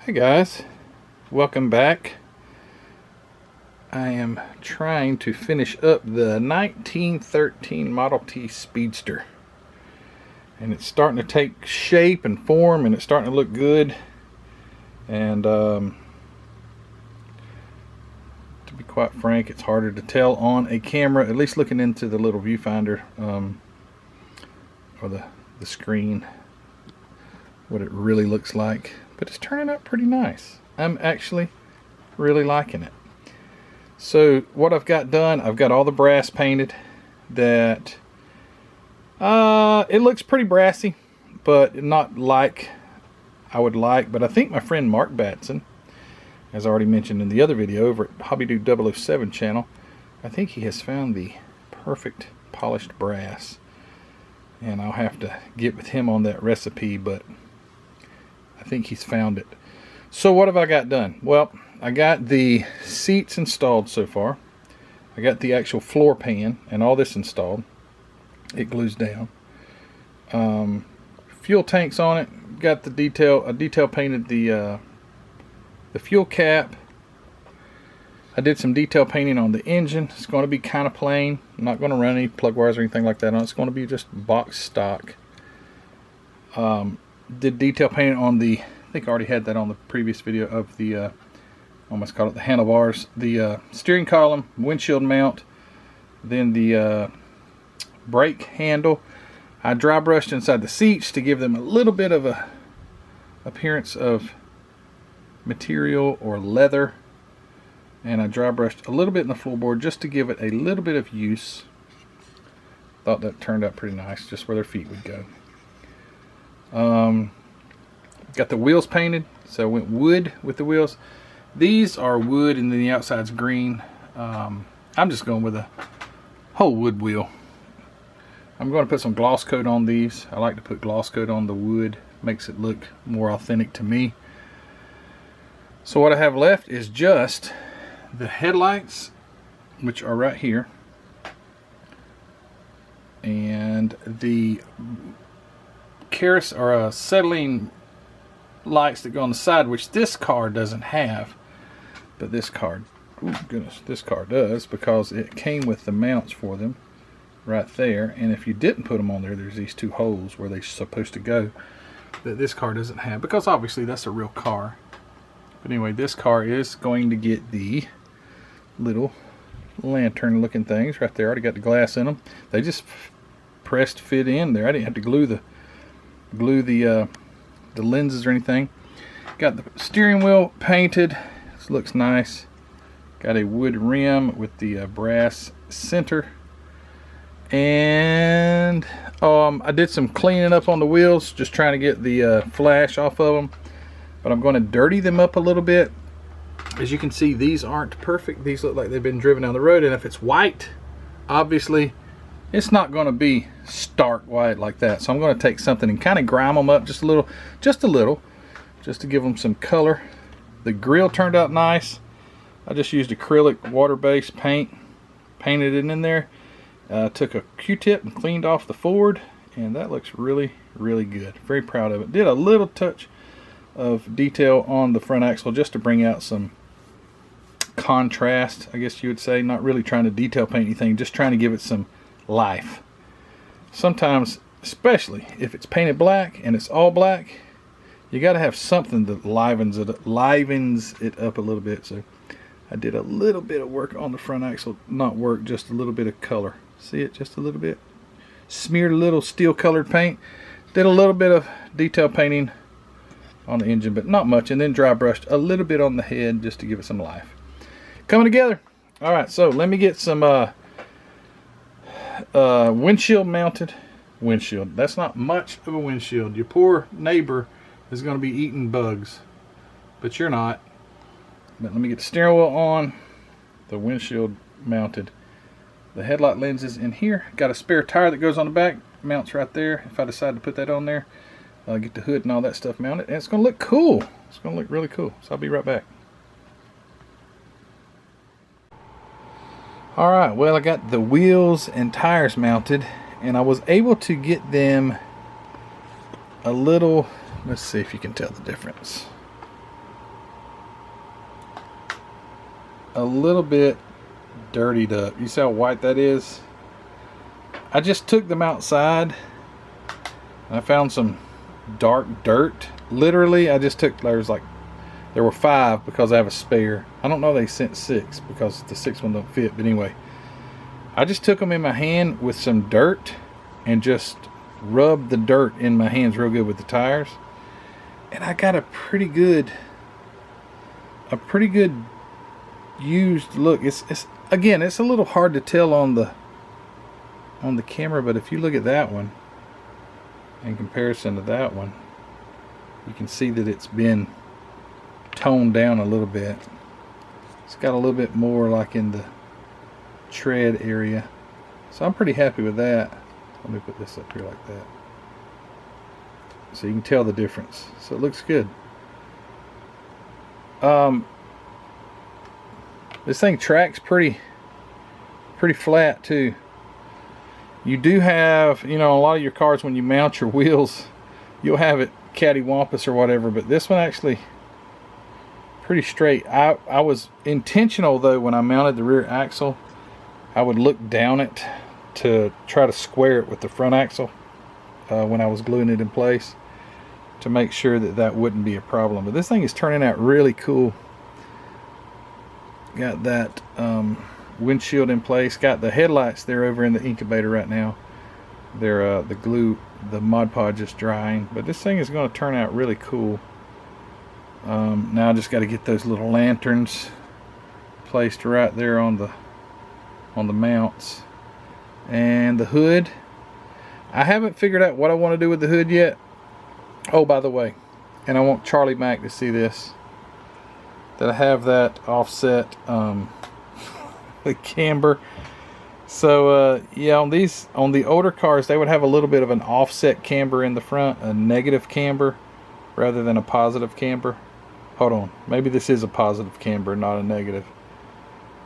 Hey guys, welcome back. I am trying to finish up the 1913 Model T Speedster, and it's starting to take shape and form, and it's starting to look good. And to be quite frank, it's harder to tell on a camera, at least looking into the little viewfinder or the screen, what it really looks like. But it's turning out pretty nice. I'm actually really liking it. So what I've got done, I've got all the brass painted. That it looks pretty brassy, but not like I would like. But I think my friend Mark Batson, as I already mentioned in the other video over at HobbyDude 007 channel, I think he has found the perfect polished brass, and I'll have to get with him on that recipe, but I think he's found it. So what have I got done? Well, I got the seats installed so far. I got the actual floor pan and all this installed. It glues down. Fuel tanks on it. Got the detail. I detail painted the fuel cap. I did some detail painting on the engine. It's going to be kind of plain. I'm not going to run any plug wires or anything like that on it. It's going to be just box stock. Did detail painting on the, I think I already had that on the previous video of the, almost call it the handlebars, the steering column, windshield mount, then the brake handle. I dry brushed inside the seats to give them a little bit of a appearance of material or leather, and I dry brushed a little bit in the floorboard just to give it a little bit of use. Thought that turned out pretty nice, just where their feet would go. Got the wheels painted, so I went wood with the wheels. These are wood and then the outside's green. I'm just going with a whole wood wheel. I'm going to put some gloss coat on these. I like to put gloss coat on the wood. Makes it look more authentic to me. So what I have left is just the headlights, which are right here, and the acetylene lights that go on the side, which this car doesn't have, but this car, oh goodness, this car does, because it came with the mounts for them right there. And if you didn't put them on there, there's these two holes where they're supposed to go that this car doesn't have, because obviously that's a real car. But anyway, this car is going to get the little lantern looking things right there. I already got the glass in them. They just pressed fit in there. I didn't have to glue the lenses or anything. Got the steering wheel painted. This looks nice. Got a wood rim with the brass center, and I did some cleaning up on the wheels, just trying to get the flash off of them, but I'm going to dirty them up a little bit. As you can see, these aren't perfect. These look like they've been driven down the road, and if it's white, obviously it's not going to be stark white like that. So I'm going to take something and kind of grime them up just a little, just to give them some color. The grill turned out nice. I just used acrylic water-based paint, painted it in there. Took a Q-tip and cleaned off the Ford, and that looks really, really good. Very proud of it. Did a little touch of detail on the front axle just to bring out some contrast, I guess you would say. Not really trying to detail paint anything, just trying to give it some life. Sometimes, especially if it's painted black and it's all black, you got to have something that livens it up a little bit. So I did a little bit of work on the front axle. Not work, just a little bit of color. See it, just a little bit. Smeared a little steel colored paint. Did a little bit of detail painting on the engine, but not much, and then dry brushed a little bit on the head just to give it some life. Coming together. All right, so let me get some windshield mounted. Windshield, that's not much of a windshield. Your poor neighbor is going to be eating bugs, but you're not. But let me get the steering wheel on, the windshield mounted, the headlight lenses in here. Got a spare tire that goes on the back, mounts right there if I decide to put that on there. Get the hood and all that stuff mounted, and it's going to look cool. It's going to look really cool. So I'll be right back. Alright, well, I got the wheels and tires mounted, and I was able to get them a little, let's see if you can tell the difference. a little bit dirtied up. You see how white that is? I just took them outside and I found some dark dirt. Literally, I just took, there were 5 because I have a spare. I don't know they sent 6 because the 6th one don't fit, but anyway, I just took them in my hand with some dirt and just rubbed the dirt in my hands real good with the tires, and I got a pretty good used look. It's again, it's a little hard to tell on the camera, but if you look at that one in comparison to that one, you can see that it's been toned down a little bit. It's got a little bit more like in the tread area, so I'm pretty happy with that. Let me put this up here like that so you can tell the difference. So it looks good. This thing tracks pretty flat too. You do have, you know, a lot of your cars when you mount your wheels, you'll have it cattywampus or whatever, but this one actually pretty straight. I was intentional though, when I mounted the rear axle, I would look down it to try to square it with the front axle when I was gluing it in place, to make sure that that wouldn't be a problem. But this thing is turning out really cool. Got that windshield in place, got the headlights there over in the incubator right now. They're the Mod Podge just drying, but this thing is going to turn out really cool. Now I just got to get those little lanterns placed right there on the mounts. And the hood, I haven't figured out what I want to do with the hood yet. Oh, by the way, and I want Charlie Mack to see this, that I have that offset the camber. So yeah, on the older cars, they would have a little bit of an offset camber in the front, a negative camber rather than a positive camber. Hold on, maybe this is a positive camber, not a negative.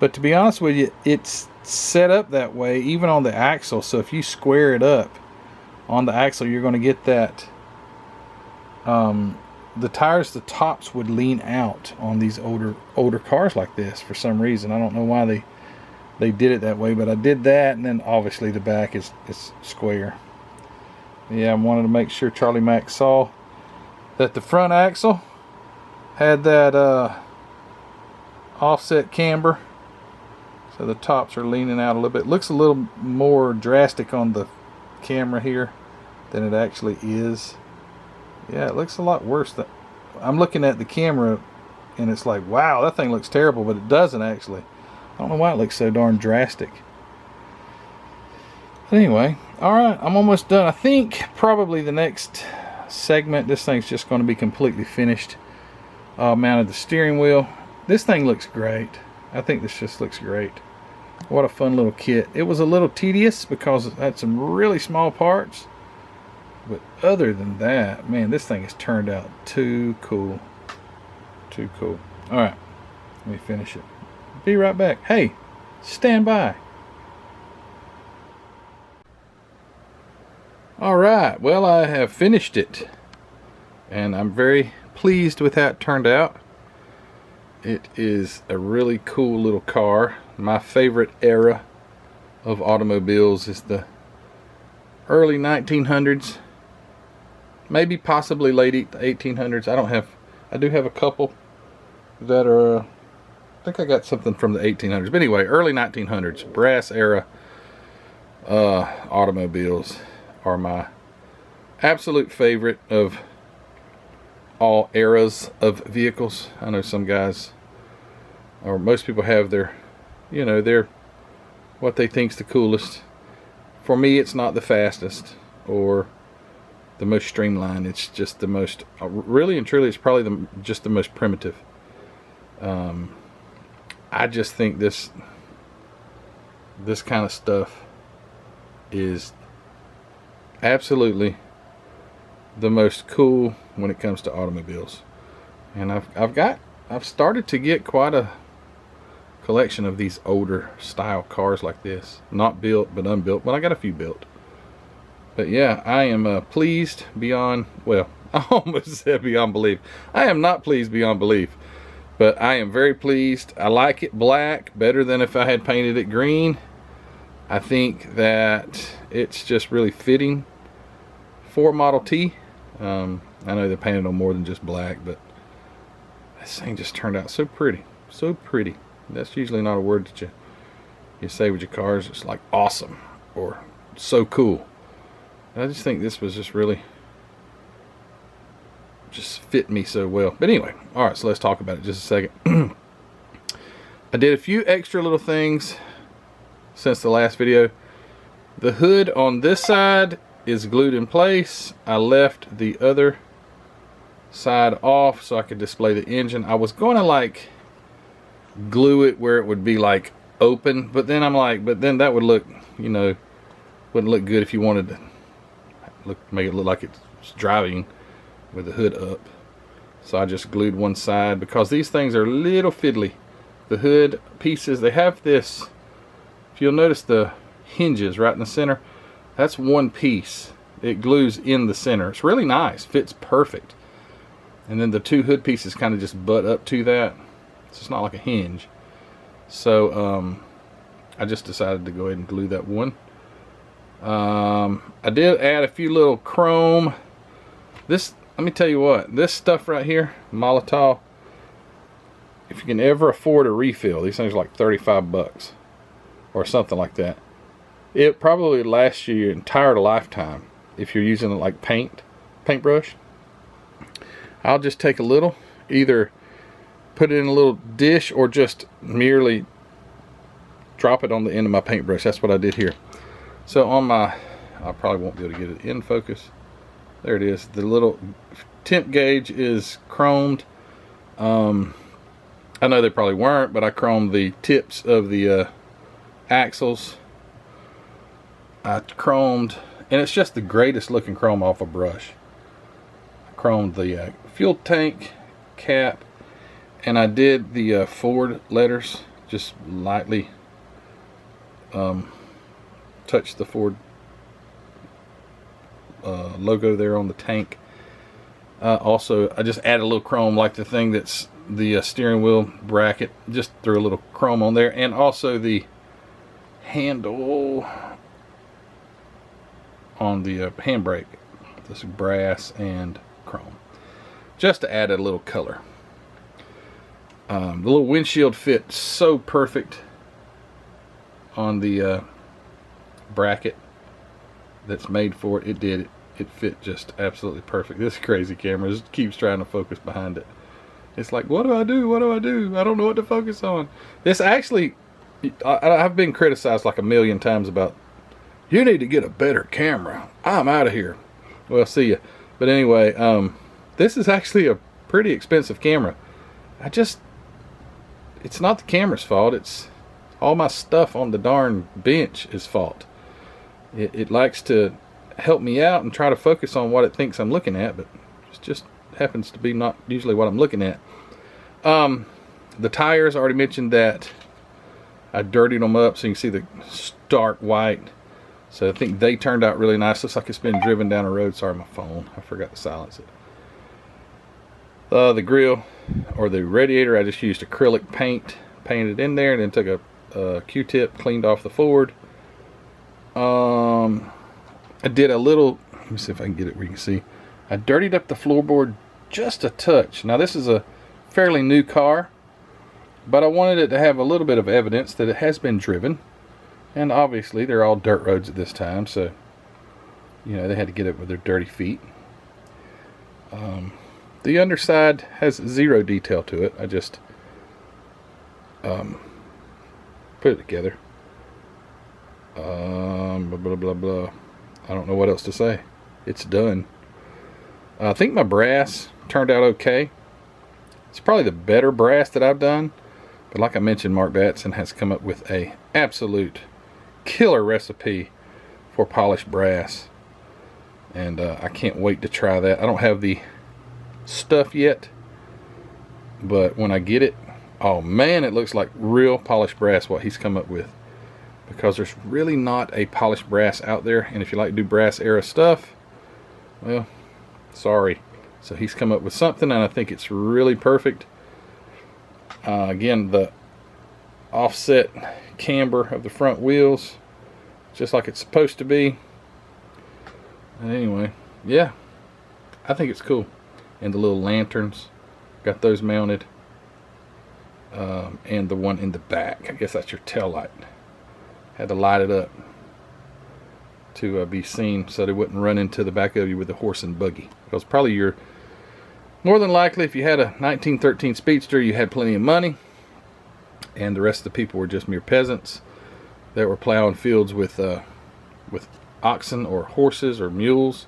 But to be honest with you, it's set up that way even on the axle. So if you square it up on the axle, you're going to get that the tires, the tops would lean out on these older cars like this for some reason. I don't know why they did it that way, but I did that, and then obviously the back is square. Yeah, I wanted to make sure Charlie Mack saw that the front axle had that offset camber, so the tops are leaning out a little bit. Looks a little more drastic on the camera here than it actually is. Yeah, it looks a lot worse. I'm looking at the camera and it's like, wow, that thing looks terrible, but it doesn't actually. I don't know why it looks so darn drastic. But anyway, alright, I'm almost done. I think probably the next segment, this thing's just going to be completely finished. Mounted the steering wheel. This thing looks great. I think this just looks great. What a fun little kit. It was a little tedious because it had some really small parts. But other than that, man, this thing has turned out too cool. Too cool. Alright, let me finish it. Be right back. Hey, stand by. Alright, well, I have finished it. And I'm very pleased with how it turned out. It is a really cool little car. My favorite era of automobiles is the early 1900s. Maybe possibly late 1800s. I do have a couple that are, I think I got something from the 1800s. But anyway, early 1900s, brass era automobiles are my absolute favorite of all eras of vehicles. I know some guys, or most people have their, you know, their, what they think's the coolest. For me, it's not the fastest or the most streamlined. It's just the most, really and truly, it's probably just the most primitive. I just think this kind of stuff is absolutely the most cool when it comes to automobiles. And I've started to get quite a collection of these older style cars like this, not built but unbuilt. Well, I got a few built. But yeah, I am pleased beyond, well, I almost said beyond belief. I am not pleased beyond belief But I am very pleased. I like it black better than if I had painted it green. I think that it's just really fitting for Model T. I know they painted on more than just black, but this thing just turned out so pretty. So pretty. That's usually not a word that you say with your cars. It's like awesome or so cool. And I just think this was just really fit me so well. But anyway, all right, so let's talk about it just a second. I did a few extra little things since the last video. The hood on this side is glued in place. I left the other side off so I could display the engine. I was going to like glue it where it would be like open, but then I'm like, but then that would look, you know, wouldn't look good if you wanted to make it look like it's driving with the hood up. So I just glued one side because these things are a little fiddly. The hood pieces, they have this, if you'll notice the hinges right in the center, that's one piece. It glues in the center. It's really nice, fits perfect. And then the two hood pieces kind of just butt up to that. So it's not like a hinge. So I just decided to go ahead and glue that one. I did add a few little chrome. This, let me tell you what, this stuff right here, Molotov, if you can ever afford a refill, these things are like 35 bucks or something like that. It probably lasts you your entire lifetime if you're using it like paintbrush. I'll just take a little, either put it in a little dish or just merely drop it on the end of my paintbrush. That's what I did here. So on my, I probably won't be able to get it in focus. There it is. The little temp gauge is chromed. I know they probably weren't, but I chromed the tips of the axles. I chromed, and it's just the greatest looking chrome off a brush. I chromed the fuel tank cap, and I did the Ford letters, just lightly touched the Ford logo there on the tank. Also, I just added a little chrome, like the thing that's the steering wheel bracket, just threw a little chrome on there, and also the handle on the handbrake, this brass and chrome, just to add a little color. The little windshield fit so perfect on the bracket that's made for it. It fit just absolutely perfect. This crazy camera just keeps trying to focus behind it. It's like, what do I do? What do I do? I don't know what to focus on. This actually, I've been criticized like a million times about, you need to get a better camera. I'm out of here. Well, see ya. But anyway, this is actually a pretty expensive camera. It's not the camera's fault. It's all my stuff on the darn bench is fault. It likes to help me out and try to focus on what it thinks I'm looking at, but it just happens to be not usually what I'm looking at. The tires, I already mentioned that I dirtied them up so you can see the stark white. So I think they turned out really nice. Looks like it's been driven down a road. Sorry, my phone, I forgot to silence it. The grill or the radiator, I just used acrylic paint, painted in there, and then took a Q-tip, cleaned off the Ford. I did a little, let me see if I can get it where you can see. I dirtied up the floorboard just a touch. Now this is a fairly new car, but I wanted it to have a little bit of evidence that it has been driven. And obviously they're all dirt roads at this time, so you know they had to get it with their dirty feet. The underside has zero detail to it. I just put it together. Blah blah blah blah. I don't know what else to say. It's done. I think my brass turned out okay. It's probably the better brass that I've done, but like I mentioned, Mark Batson has come up with a absolute killer recipe for polished brass, and I can't wait to try that. I don't have the stuff yet, but when I get it, oh man, it looks like real polished brass what he's come up with, because there's really not a polished brass out there, and if you like to do brass era stuff, well, sorry. So he's come up with something, and I think it's really perfect. Again, the offset camber of the front wheels, just like it's supposed to be. And anyway, yeah, I think it's cool. And the little lanterns, got those mounted. And the one in the back, I guess that's your tail light. Had to light it up to be seen so they wouldn't run into the back of you with a horse and buggy. Because probably you're more than likely, if you had a 1913 Speedster, you had plenty of money, and the rest of the people were just mere peasants that were plowing fields with oxen or horses or mules,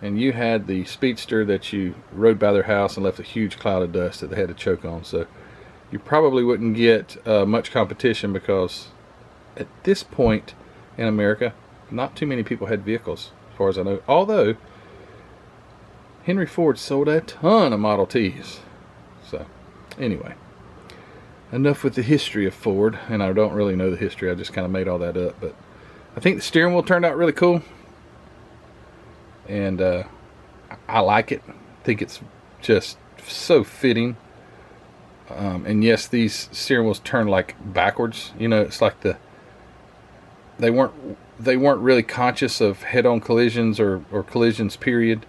and you had the Speedster that you rode by their house and left a huge cloud of dust that they had to choke on. So you probably wouldn't get much competition, because at this point in America, not too many people had vehicles, as far as I know. Although Henry Ford sold a ton of Model Ts. So anyway, enough with the history of Ford. And I don't really know the history, I just kind of made all that up. But I think the steering wheel turned out really cool, and I like it. I think it's just so fitting. And yes, these steering wheels turn like backwards. You know, it's like they weren't really conscious of head-on collisions or collisions period,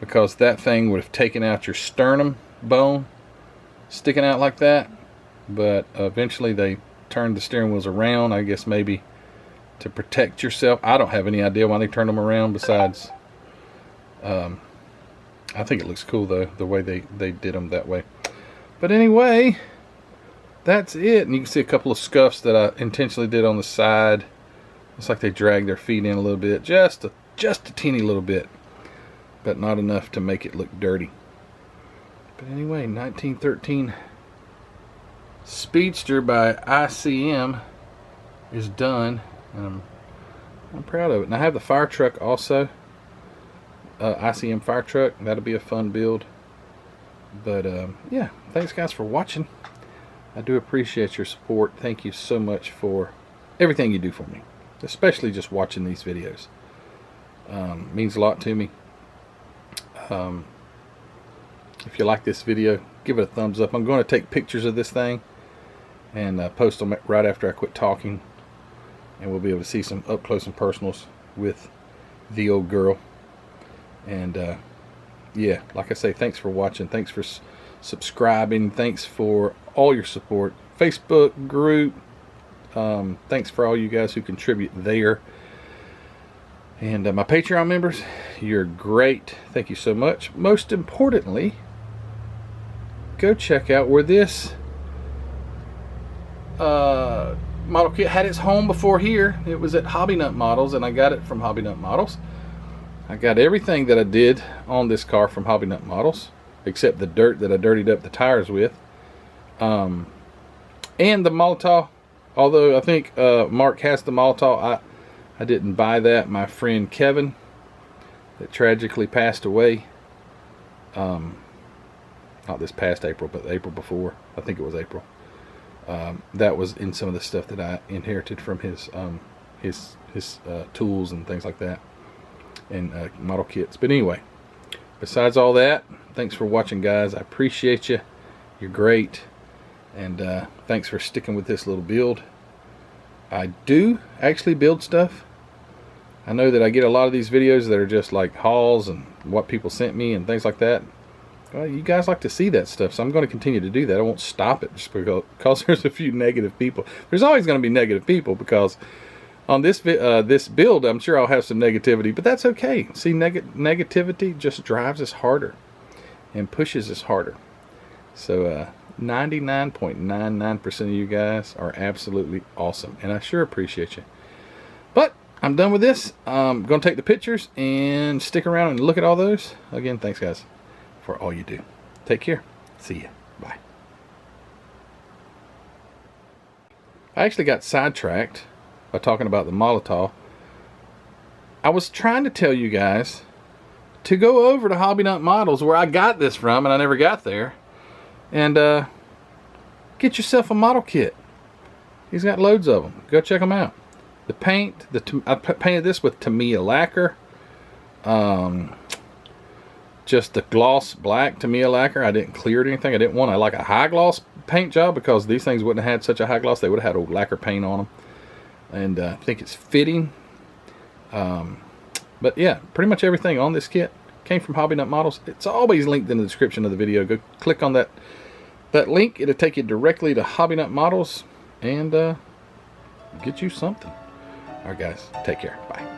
because that thing would have taken out your sternum bone sticking out like that. But eventually they turned the steering wheels around, I guess maybe to protect yourself. I don't have any idea why they turned them around, besides I think it looks cool though, the way they did them that way. But anyway, that's it. And you can see a couple of scuffs that I intentionally did on the side. Looks like they dragged their feet in a little bit, just a teeny little bit, but not enough to make it look dirty. But anyway, 1913 Speedster by ICM is done. I'm proud of it. And I have the fire truck also, ICM fire truck. That'll be a fun build. But yeah, thanks guys for watching. I do appreciate your support. Thank you so much for everything you do for me, especially just watching these videos. Means a lot to me. If you like this video, give it a thumbs up. I'm going to take pictures of this thing and post them right after I quit talking, and we'll be able to see some up close and personals with the old girl. And yeah, like I say, thanks for watching, thanks for subscribing, thanks for all your support. Facebook group, thanks for all you guys who contribute there. And my Patreon members, you're great. Thank you so much. Most importantly, go check out where this model kit had its home before here. It was at Hobby Nut Models, and I got it from Hobby Nut Models. I got everything that I did on this car from Hobby Nut Models, except the dirt that I dirtied up the tires with. And the Molotov, although I think Mark has the Molotov, I didn't buy that. My friend Kevin, that tragically passed away, not this past April, but the April before, I think it was April, that was in some of the stuff that I inherited from his tools and things like that, and model kits. But anyway, besides all that, thanks for watching guys. I appreciate you. You're great. And thanks for sticking with this little build. I do actually build stuff. I know that I get a lot of these videos that are just like hauls and what people sent me and things like that. Well, you guys like to see that stuff, so I'm going to continue to do that. I won't stop it just because there's a few negative people. There's always going to be negative people, because on this build, I'm sure I'll have some negativity, but that's okay. See, negativity just drives us harder and pushes us harder. So 99.99% of you guys are absolutely awesome, and I sure appreciate you. But I'm done with this. I'm going to take the pictures and stick around and look at all those. Again, thanks guys for all you do. Take care. See ya. Bye. I actually got sidetracked by talking about the Molotov. I was trying to tell you guys to go over to Hobby Nut Models, where I got this from, and I never got there, and get yourself a model kit. He's got loads of them. Go check them out. The paint, I painted this with Tamiya lacquer. Just the gloss black Tamiya lacquer. I didn't clear it or anything. I didn't want like a high gloss paint job, because these things wouldn't have had such a high gloss. They would have had old lacquer paint on them. And I think it's fitting. But yeah, pretty much everything on this kit came from Hobby Nut Models. It's always linked in the description of the video. Go click on that link. It'll take you directly to Hobby Nut Models and get you something. All right, guys, take care. Bye.